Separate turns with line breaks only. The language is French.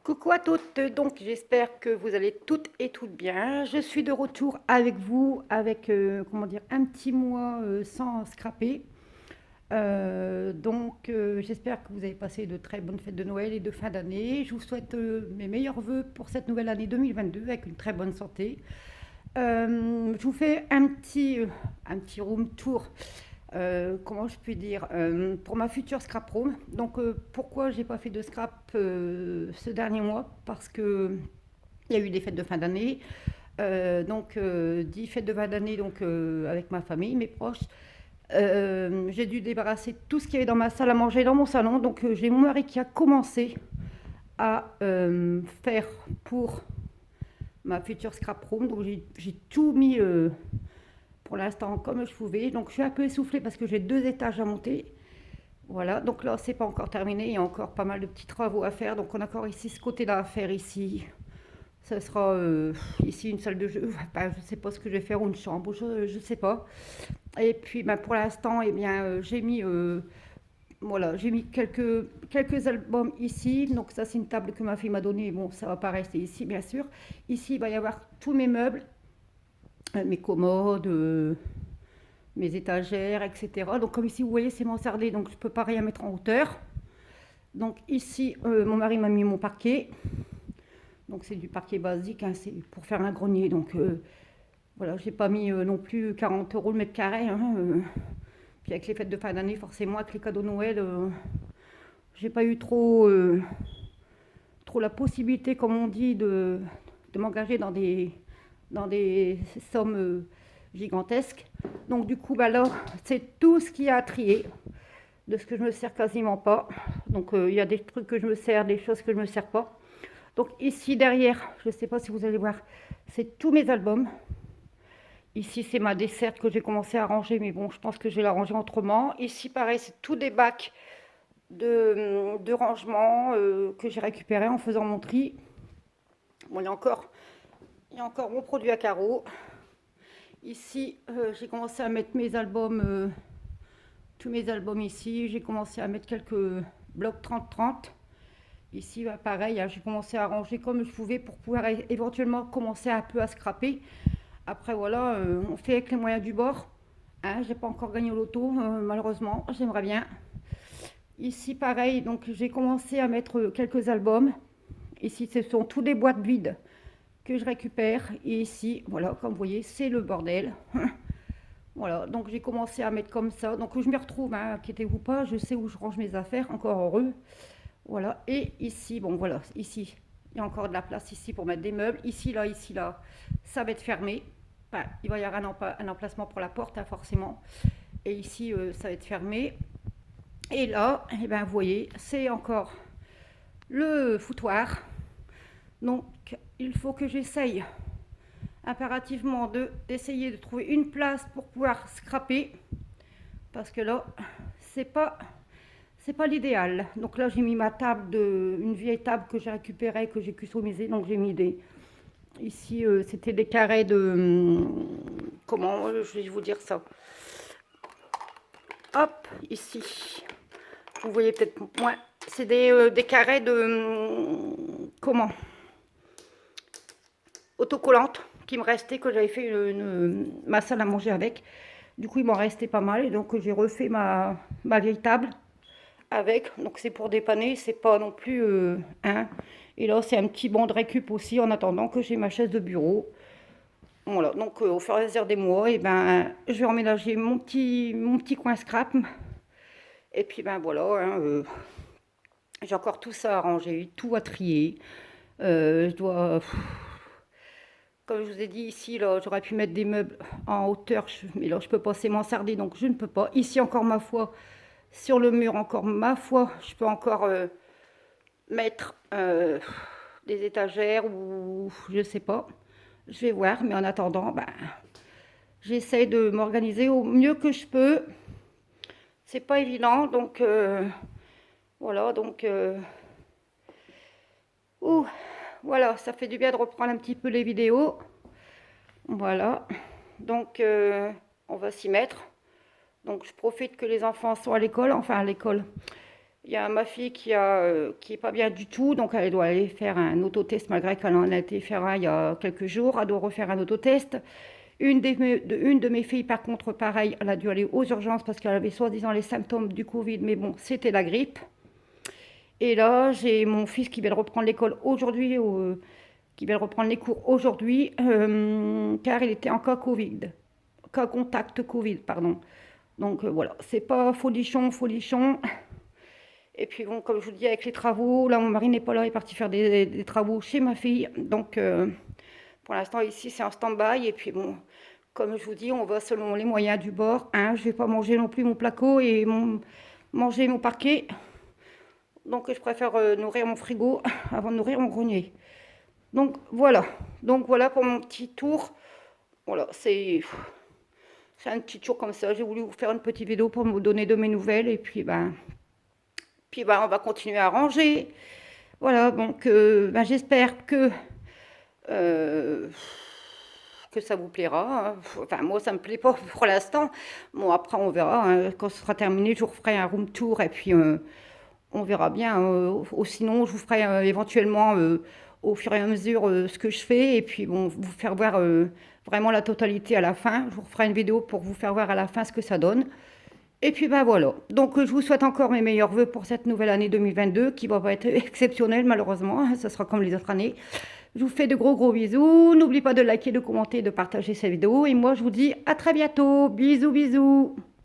Coucou à toutes, donc j'espère que vous allez toutes et toutes bien. Je suis de retour avec vous avec comment dire un petit mois sans scraper. J'espère que vous avez passé de très bonnes fêtes de Noël et de fin d'année. Je vous souhaite mes meilleurs vœux pour cette nouvelle année 2022 avec une très bonne santé. Je vous fais un petit room tour, comment je puis dire, pour ma future scrap room. Pourquoi j'ai pas fait de scrap ce dernier mois? Parce que il y a eu des fêtes de fin d'année. Dit fêtes de fin d'année avec ma famille, mes proches. J'ai dû débarrasser tout ce qu'il y avait dans ma salle à manger, dans mon salon. J'ai mon mari qui a commencé à faire pour ma future scrap room. Donc j'ai tout mis pour l'instant comme je pouvais. Donc je suis un peu essoufflée parce que j'ai 2 étages à monter. Voilà, donc là c'est pas encore terminé, il y a encore pas mal de petits travaux à faire. Donc on a encore ici ce côté-là à faire ici. Ça sera ici une salle de jeu. Enfin, je sais pas ce que je vais faire, ou une chambre, je sais pas. Et puis pour l'instant, eh bien, j'ai mis quelques albums ici. Donc ça c'est une table que ma fille m'a donnée. Bon, ça va pas rester ici bien sûr. Ici il va y avoir tous mes meubles, mes commodes, mes étagères, etc. Donc comme ici vous voyez c'est mansardé, donc je peux pas rien mettre en hauteur. Donc ici mon mari m'a mis mon parquet. Donc c'est du parquet basique, hein, c'est pour faire un grenier. Voilà, j'ai pas mis non plus 40 euros le mètre carré. Puis avec les fêtes de fin d'année, forcément avec les cadeaux de Noël, j'ai pas eu trop la possibilité, comme on dit, de m'engager dans des sommes gigantesques. Donc du coup, là, c'est tout ce qu'il y a à trier, de ce que je me sers quasiment pas. Donc il y a des trucs que je me sers, des choses que je me sers pas. Donc ici derrière, je ne sais pas si vous allez voir, c'est tous mes albums. Ici c'est ma desserte que j'ai commencé à ranger, mais bon, je pense que je vais la ranger autrement. Ici pareil, c'est tous des bacs de rangement que j'ai récupéré en faisant mon tri. Bon, il y a encore mon produit à carreaux. Ici, j'ai commencé à mettre mes albums, tous mes albums ici. J'ai commencé à mettre quelques blocs 30-30. Ici, pareil, hein, j'ai commencé à ranger comme je pouvais pour pouvoir éventuellement commencer un peu à scraper. Après, voilà, on fait avec les moyens du bord. Hein, j'ai pas encore gagné au loto, malheureusement. J'aimerais bien. Ici, pareil, donc j'ai commencé à mettre quelques albums. Ici, ce sont tous des boîtes vides que je récupère. Et ici, voilà, comme vous voyez, c'est le bordel. Voilà, donc j'ai commencé à mettre comme ça. Donc je m'y retrouve, hein, inquiétez-vous pas, je sais où je range mes affaires, encore heureux. Voilà, et ici, bon voilà, ici, il y a encore de la place ici pour mettre des meubles. Ici, là, ça va être fermé. Enfin, il va y avoir un emplacement pour la porte, hein, forcément. Et ici, ça va être fermé. Et là, eh ben, vous voyez, c'est encore le foutoir. Donc, il faut que j'essaye impérativement d'essayer de trouver une place pour pouvoir scraper. Parce que là, c'est pas l'idéal. Donc là, j'ai mis ma table, une vieille table que j'ai récupérée, que j'ai customisée. Donc j'ai mis ici, c'était des carrés comment je vais vous dire ça. Hop, ici. Vous voyez peut-être moins. C'est des carrés comment autocollantes qui me restaient, que j'avais fait ma salle à manger avec. Du coup, il m'en restait pas mal. Et donc, j'ai refait ma vieille table avec. Donc, c'est pour dépanner. C'est pas non plus un. Et là, c'est un petit banc de récup aussi en attendant que j'ai ma chaise de bureau. Voilà. Donc, au fur et à mesure des mois, et ben, je vais emménager mon petit coin scrap. Et puis, ben voilà. Hein, j'ai encore tout ça à ranger, tout à trier. Je dois. Comme je vous ai dit ici, là, j'aurais pu mettre des meubles en hauteur, mais là, je peux pas, c'est mansardé, donc je ne peux pas. Ici, encore ma foi, sur le mur, encore ma foi, je peux encore mettre des étagères ou je sais pas. Je vais voir, mais en attendant, ben, j'essaie de m'organiser au mieux que je peux. C'est pas évident, donc voilà, donc voilà, ça fait du bien de reprendre un petit peu les vidéos. Voilà, donc on va s'y mettre. Donc je profite que les enfants sont à l'école, enfin à l'école. Il y a ma fille qui est pas bien du tout, donc elle doit aller faire un autotest malgré qu'elle en a été faire un il y a quelques jours. Elle doit refaire un autotest. Une de mes filles, par contre, pareil, elle a dû aller aux urgences parce qu'elle avait soi-disant les symptômes du Covid, mais bon, c'était la grippe. Et là, j'ai mon fils qui vient de reprendre l'école aujourd'hui, qui vient de reprendre les cours aujourd'hui, car il était en cas Covid, cas contact Covid, pardon. Donc voilà, c'est pas folichon, folichon. Et puis bon, comme je vous dis, avec les travaux, là mon mari n'est pas là, il est parti faire des travaux chez ma fille. Donc pour l'instant ici c'est en stand-by. Et puis bon, comme je vous dis, on va selon les moyens du bord. Hein, je vais pas manger non plus mon placo et manger mon parquet. Donc je préfère nourrir mon frigo avant de nourrir mon grenier. Donc voilà pour mon petit tour. Voilà, c'est un petit tour comme ça. J'ai voulu vous faire une petite vidéo pour vous donner de mes nouvelles. Et puis on va continuer à ranger. Voilà, donc j'espère euh, que ça vous plaira. Hein. Enfin, moi, ça me plaît pas pour l'instant. Bon, après, on verra. Hein. Quand ce sera terminé, je vous referai un room tour et puis on verra bien. Ou sinon, je vous ferai éventuellement au fur et à mesure ce que je fais et puis bon, vous faire voir vraiment la totalité à la fin. Je vous ferai une vidéo pour vous faire voir à la fin ce que ça donne. Et puis voilà. Donc je vous souhaite encore mes meilleurs vœux pour cette nouvelle année 2022 qui va pas être exceptionnelle malheureusement. Hein, ça sera comme les autres années. Je vous fais de gros bisous. N'oubliez pas de liker, de commenter, de partager cette vidéo. Et moi je vous dis à très bientôt. Bisous bisous.